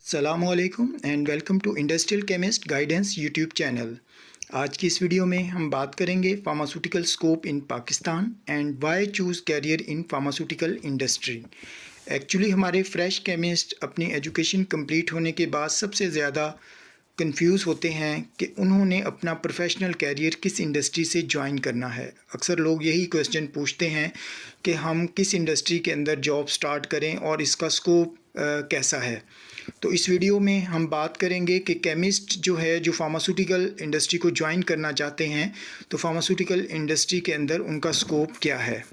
सलामुअलैकुम and welcome to industrial chemist guidance YouTube channel. आज की इस वीडियो में हम बात करेंगे pharmaceutical scope in Pakistan and why choose career in pharmaceutical industry. Actually हमारे फ्रेश केमिस्ट अपनी एजुकेशन कंप्लीट होने के बाद सबसे ज़्यादा कंफ्यूज होते हैं कि उन्होंने अपना प्रोफेशनल कैरियर किस इंडस्ट्री से ज्वाइन करना है। अक्सर लोग यही क्वेश्चन पूछते हैं कि हम किस इंडस्ट्री के अंदर जॉब स्टार्ट करें और इसका स्कोप कैसा है। तो इस वीडियो में हम बात करेंगे कि केमिस्ट जो है जो फार्मास्यूटिकल इंडस्ट्री को ज्वाइन करना चाहते हैं तो फार्मास्यूटिकल इंडस्ट्री के अंदर उनका स्कोप क्या है।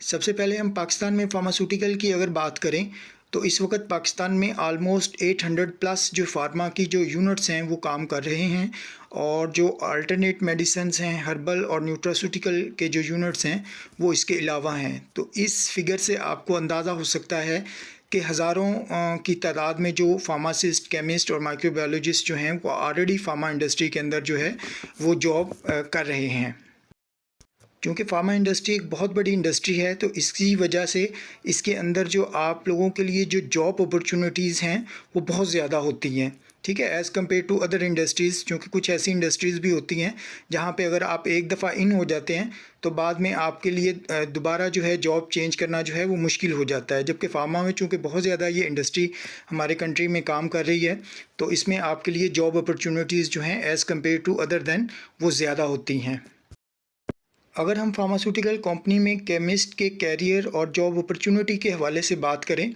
सबसे पहले हम पाकिस्तान में फार्मास्यूटिकल की अगर बात करें तो इस वक्त पाकिस्तान में आलमोस्ट 800 प्लस जो फार्मा की जो यूनिट्स हैं वो काम कर रहे हैं, और जो अल्टरनेट मेडिसिन्स हैं, हर्बल और न्यूट्रास्यूटिकल के जो यूनिट्स हैं वो इसके अलावा हैं। तो इस फिगर से आपको अंदाज़ा हो सकता है कि हज़ारों की तादाद में जो फार्मासिस्ट, केमिस्ट और माइक्रोबायोलॉजिस्ट जो हैं वो ऑलरेडी फार्मा इंडस्ट्री के अंदर जो है वो जॉब कर रहे हैं। क्योंकि फार्मा इंडस्ट्री एक बहुत बड़ी इंडस्ट्री है तो इसकी वजह से इसके अंदर जो आप लोगों के लिए जो जॉब अपॉर्चुनिटीज़ हैं वो बहुत ज़्यादा होती हैं, ठीक है, as compare to other industries. क्योंकि कुछ ऐसी इंडस्ट्रीज़ भी होती हैं जहाँ पे अगर आप एक दफ़ा इन हो जाते हैं तो बाद में आपके लिए दोबारा जो है जॉब चेंज करना जो है वो मुश्किल हो जाता है। जबकि फार्मा में चूँकि बहुत ज़्यादा ये इंडस्ट्री हमारे कंट्री में काम कर रही है तो इसमें आपके लिए जॉब अपॉर्चुनिटीज़ जो हैं as compare to other than वो ज़्यादा होती हैं। अगर हम फार्मास्यूटिकल कंपनी में केमिस्ट के कैरियर और जॉब अपॉर्चुनिटी के हवाले से बात करें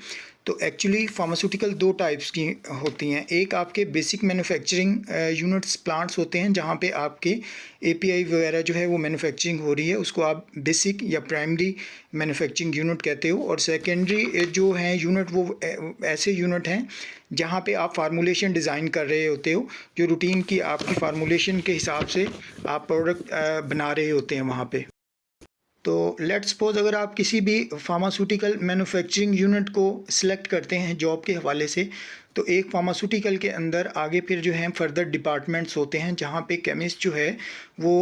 तो एक्चुअली फार्मास्यूटिकल दो टाइप्स की होती हैं। एक आपके बेसिक मैन्युफैक्चरिंग यूनिट्स प्लांट्स होते हैं जहाँ पे आपके एपीआई वगैरह जो है वो मैन्युफैक्चरिंग हो रही है, उसको आप बेसिक या प्राइमरी मैन्युफैक्चरिंग यूनिट कहते हो। और सेकेंडरी जो हैं यूनिट वो ऐसे यूनिट हैं जहाँ पे आप फार्मूलेशन डिज़ाइन कर रहे होते हो, जो रूटीन की आपकी फार्मूलेशन के हिसाब से आप प्रोडक्ट बना रहे होते हैं वहाँ पे। तो लेट्स सपोज अगर आप किसी भी फार्मास्यूटिकल मैन्युफैक्चरिंग यूनिट को सिलेक्ट करते हैं जॉब के हवाले से, तो एक फार्मास्यूटिकल के अंदर आगे फिर जो हैं फर्दर डिपार्टमेंट्स होते हैं जहाँ पे केमिस्ट जो है वो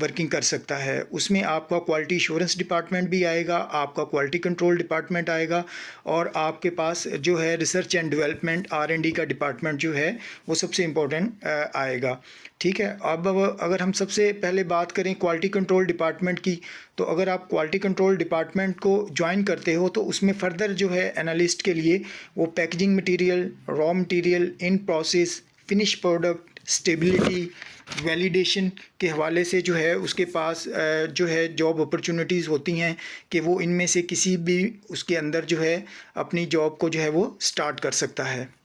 वर्किंग कर सकता है। उसमें आपका क्वालिटी एश्योरेंस डिपार्टमेंट भी आएगा, आपका क्वालिटी कंट्रोल डिपार्टमेंट आएगा, और आपके पास जो है रिसर्च एंड डेवलपमेंट R&D का डिपार्टमेंट जो है वो सबसे इम्पोर्टेंट आएगा, ठीक है। अब अगर हम सबसे पहले बात करें क्वालिटी कंट्रोल डिपार्टमेंट की, तो अगर आप क्वालिटी कंट्रोल डिपार्टमेंट को ज्वाइन करते हो तो उसमें फ़र्दर जो है एनालिस्ट के लिए वो packaging material, raw material, in process, finish product, stability, validation के हवाले से जो है उसके पास जो है जॉब अपॉर्चुनिटीज़ होती हैं कि वो इनमें से किसी भी उसके अंदर जो है अपनी जॉब को जो है वो स्टार्ट कर सकता है।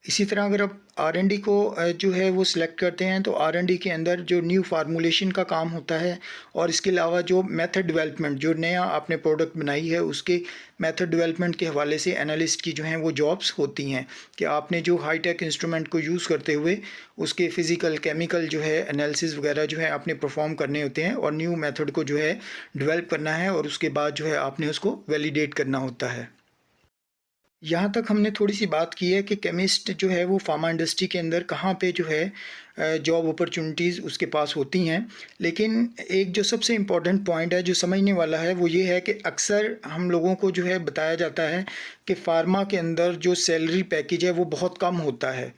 इसी तरह अगर आप R&D को जो है वो सिलेक्ट करते हैं तो R&D के अंदर जो न्यू फार्मूलेशन का काम होता है, और इसके अलावा जो मेथड डेवलपमेंट, जो नया आपने प्रोडक्ट बनाई है उसके मेथड डेवलपमेंट के हवाले से एनालिस्ट की जो हैं वो जॉब्स होती हैं कि आपने जो हाई टेक इंस्ट्रूमेंट को यूज़ करते हुए उसके फ़िज़िकल, केमिकल जो है एनालिसिस वगैरह जो है आपने परफॉर्म करने होते हैं, और न्यू मेथड को जो है डेवलप करना है, और उसके बाद जो है आपने उसको वैलिडेट करना होता है। यहाँ तक हमने थोड़ी सी बात की है कि केमिस्ट जो है वो फार्मा इंडस्ट्री के अंदर कहाँ पे जो है जॉब अपॉर्चुनिटीज़ उसके पास होती हैं। लेकिन एक जो सबसे इम्पॉर्टेंट पॉइंट है जो समझने वाला है वो ये है कि अक्सर हम लोगों को जो है बताया जाता है कि फ़ार्मा के अंदर जो सैलरी पैकेज है वो बहुत कम होता है,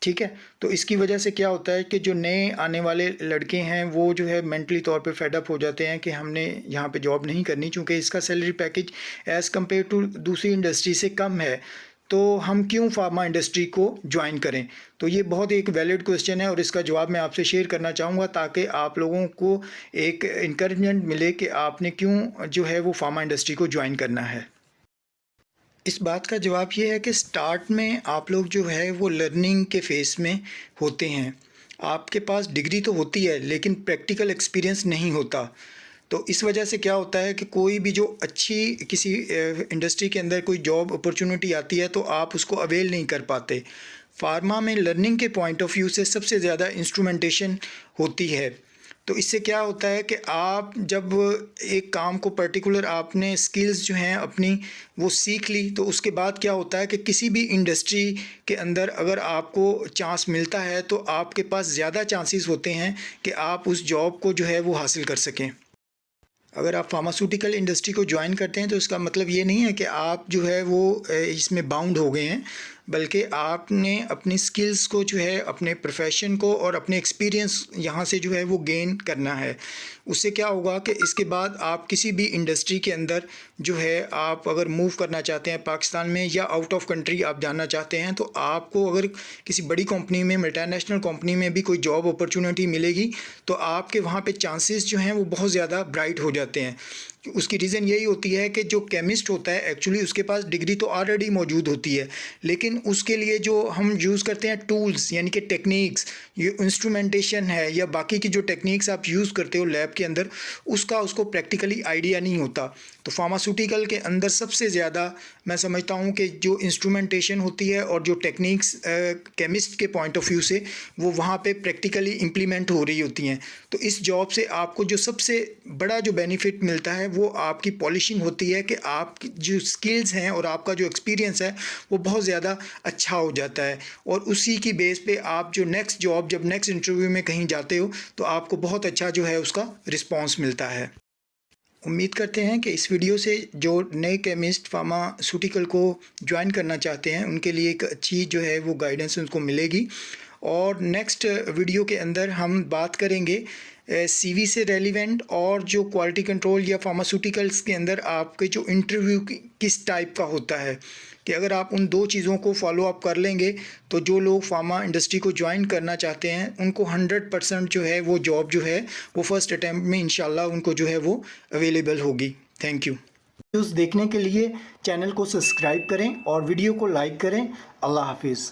ठीक है। तो इसकी वजह से क्या होता है कि जो नए आने वाले लड़के हैं वो जो है मेंटली तौर पे फेड अप हो जाते हैं कि हमने यहाँ पे जॉब नहीं करनी, क्योंकि इसका salary package as compare to दूसरी इंडस्ट्री से कम है, तो हम क्यों फार्मा इंडस्ट्री को ज्वाइन करें। तो ये बहुत एक वैलिड क्वेश्चन है और इसका जवाब मैं आपसे शेयर करना चाहूँगा ताकि आप लोगों को एक इंकरेजमेंट मिले कि आपने क्यों जो है वो फार्मा इंडस्ट्री को ज्वाइन करना है। इस बात का जवाब ये है कि स्टार्ट में आप लोग जो है वो लर्निंग के फेस में होते हैं। आपके पास डिग्री तो होती है लेकिन प्रैक्टिकल एक्सपीरियंस नहीं होता। तो इस वजह से क्या होता है कि कोई भी जो अच्छी किसी इंडस्ट्री के अंदर कोई जॉब अपॉर्चुनिटी आती है तो आप उसको अवेल नहीं कर पाते। फार्मा में लर्निंग के पॉइंट ऑफ व्यू से सबसे ज़्यादा इंस्ट्रूमेंटेशन होती है। तो इससे क्या होता है कि आप जब एक काम को पर्टिकुलर आपने स्किल्स जो हैं अपनी वो सीख ली, तो उसके बाद क्या होता है कि किसी भी इंडस्ट्री के अंदर अगर आपको चांस मिलता है तो आपके पास ज़्यादा चांसेस होते हैं कि आप उस जॉब को जो है वो हासिल कर सकें। अगर आप फार्मास्यूटिकल इंडस्ट्री को ज्वाइन करते हैं तो इसका मतलब ये नहीं है कि आप जो है वो इसमें बाउंड हो गए हैं। बल्कि आपने अपनी स्किल्स को जो है, अपने प्रोफेशन को और अपने एक्सपीरियंस यहाँ से जो है वो गेन करना है। उससे क्या होगा कि इसके बाद आप किसी भी इंडस्ट्री के अंदर जो है, आप अगर मूव करना चाहते हैं पाकिस्तान में या आउट ऑफ कंट्री आप जाना चाहते हैं, तो आपको अगर किसी बड़ी कंपनी में, मल्टीनेशनल कंपनी में भी कोई जॉब अपॉर्चुनिटी मिलेगी तो आपके वहाँ पे चांसेस जो हैं वो बहुत ज़्यादा ब्राइट हो जाते हैं। उसकी रीज़न यही होती है कि जो केमिस्ट होता है एक्चुअली उसके पास डिग्री तो ऑलरेडी मौजूद होती है, लेकिन उसके लिए जो हम यूज़ करते हैं टूल्स, यानी कि टेक्निक्स, ये इंस्ट्रूमेंटेशन है या बाकी की जो टेक्निक्स आप यूज़ करते हो लैब के अंदर, उसको प्रैक्टिकली आइडिया नहीं होता। तो फार्मास्यूटिकल के अंदर सबसे ज़्यादा मैं समझता हूँ कि जो इंस्ट्रूमेंटेशन होती है और जो टेक्निक्स केमिस्ट के पॉइंट ऑफ व्यू से वो वहाँ पे प्रैक्टिकली इम्प्लीमेंट हो रही होती हैं। तो इस जॉब से आपको जो सबसे बड़ा जो बेनिफिट मिलता है वो आपकी पॉलिशिंग होती है कि आपकी जो स्किल्स हैं और आपका जो एक्सपीरियंस है वो बहुत ज़्यादा अच्छा हो जाता है, और उसी की बेस पे आप जो नेक्स्ट जॉब, जब नेक्स्ट इंटरव्यू में कहीं जाते हो तो आपको बहुत अच्छा जो है उसका रिस्पॉन्स मिलता है। उम्मीद करते हैं कि इस वीडियो से जो नए केमिस्ट फार्मास्यूटिकल को ज्वाइन करना चाहते हैं उनके लिए एक अच्छी जो है वो गाइडेंस उनको मिलेगी। और नेक्स्ट वीडियो के अंदर हम बात करेंगे सीवी से रेलिवेंट और जो क्वालिटी कंट्रोल या फार्मास्यूटिकल्स के अंदर आपके जो इंटरव्यू किस टाइप का होता है, कि अगर आप उन दो चीज़ों को फॉलो अप कर लेंगे तो जो लोग फार्मा इंडस्ट्री को ज्वाइन करना चाहते हैं उनको 100% जो है वो जॉब जो है वो फर्स्ट अटैम्प्ट में इंशाल्लाह उनको जो है वो अवेलेबल होगी। Thank you. वीडियोस देखने के लिए चैनल को सब्सक्राइब करें और वीडियो को लाइक करें। अल्लाह हाफिज़।